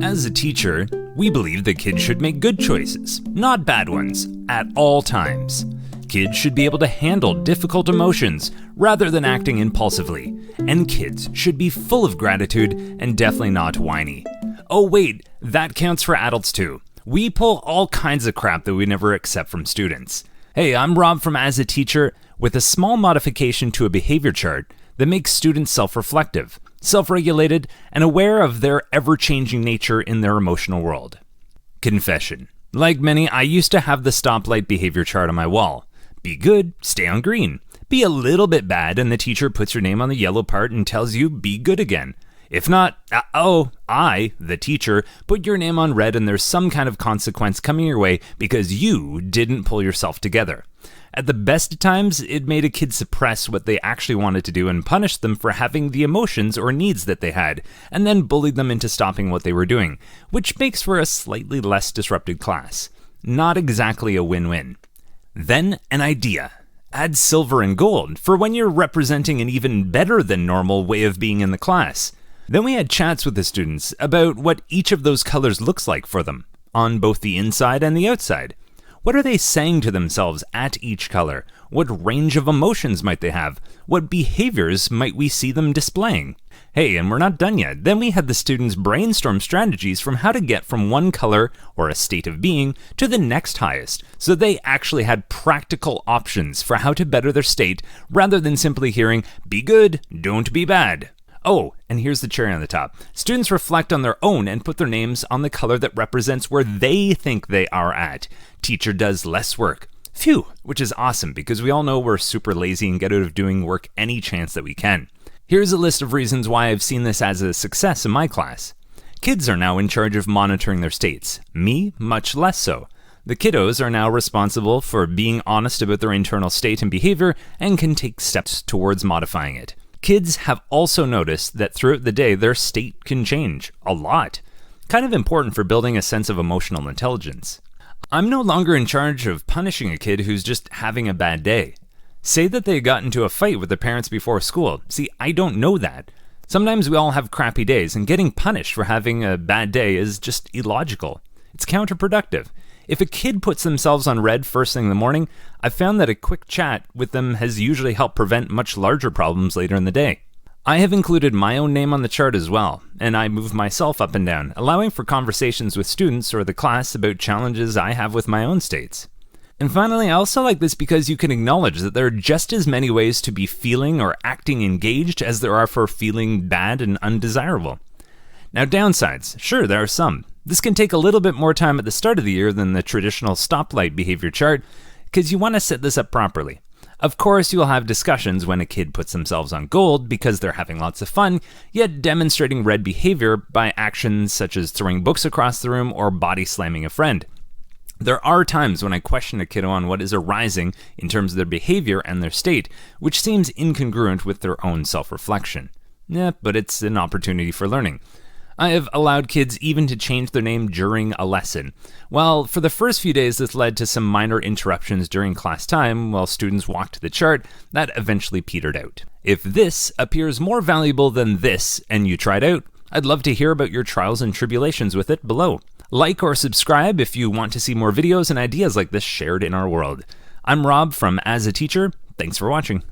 As a teacher, we believe that kids should make good choices, not bad ones, at all times. Kids should be able to handle difficult emotions rather than acting impulsively, and kids should be full of gratitude and definitely not whiny. Oh wait, that counts for adults too. We pull all kinds of crap that we never accept from students. Hey, I'm Rob from As a Teacher with a small modification to a behavior chart that makes students self-reflective, self-regulated, and aware of their ever-changing nature in their emotional world. Confession. Like many, I used to have the stoplight behavior chart on my wall. Be good, stay on green. Be a little bit bad, and the teacher puts your name on the yellow part and tells you, be good again. If not, I, the teacher, put your name on red and there's some kind of consequence coming your way because you didn't pull yourself together. At the best of times, it made a kid suppress what they actually wanted to do and punish them for having the emotions or needs that they had, and then bullied them into stopping what they were doing, which makes for a slightly less disrupted class. Not exactly a win-win. Then, an idea. Add silver and gold for when you're representing an even better than normal way of being in the class. Then we had chats with the students about what each of those colors looks like for them, on both the inside and the outside. What are they saying to themselves at each color? What range of emotions might they have? What behaviors might we see them displaying? Hey, and we're not done yet. Then we had the students brainstorm strategies from how to get from one color or a state of being to the next highest, so they actually had practical options for how to better their state rather than simply hearing, be good, don't be bad. Oh, and here's the cherry on the top. Students reflect on their own and put their names on the color that represents where they think they are at. Teacher does less work. Phew, which is awesome because we all know we're super lazy and get out of doing work any chance that we can. Here's a list of reasons why I've seen this as a success in my class. Kids are now in charge of monitoring their states. Me, much less so. The kiddos are now responsible for being honest about their internal state and behavior and can take steps towards modifying it. Kids have also noticed that throughout the day, their state can change a lot. Kind of important for building a sense of emotional intelligence. I'm no longer in charge of punishing a kid who's just having a bad day. Say that they got into a fight with their parents before school. See, I don't know that. Sometimes we all have crappy days, and getting punished for having a bad day is just illogical. It's counterproductive. If a kid puts themselves on red first thing in the morning, I've found that a quick chat with them has usually helped prevent much larger problems later in the day. I have included my own name on the chart as well, and I move myself up and down, allowing for conversations with students or the class about challenges I have with my own states. And finally, I also like this because you can acknowledge that there are just as many ways to be feeling or acting engaged as there are for feeling bad and undesirable. Now, downsides. Sure, there are some. This can take a little bit more time at the start of the year than the traditional stoplight behavior chart, because you want to set this up properly. Of course, you'll have discussions when a kid puts themselves on gold because they're having lots of fun, yet demonstrating red behavior by actions such as throwing books across the room or body slamming a friend. There are times when I question a kiddo on what is arising in terms of their behavior and their state, which seems incongruent with their own self-reflection. Yeah, but it's an opportunity for learning. I have allowed kids even to change their name during a lesson. Well, for the first few days, this led to some minor interruptions during class time while students walked the chart that eventually petered out. If this appears more valuable than this and you tried out, I'd love to hear about your trials and tribulations with it below. Like or subscribe if you want to see more videos and ideas like this shared in our world. I'm Rob from As a Teacher. Thanks for watching.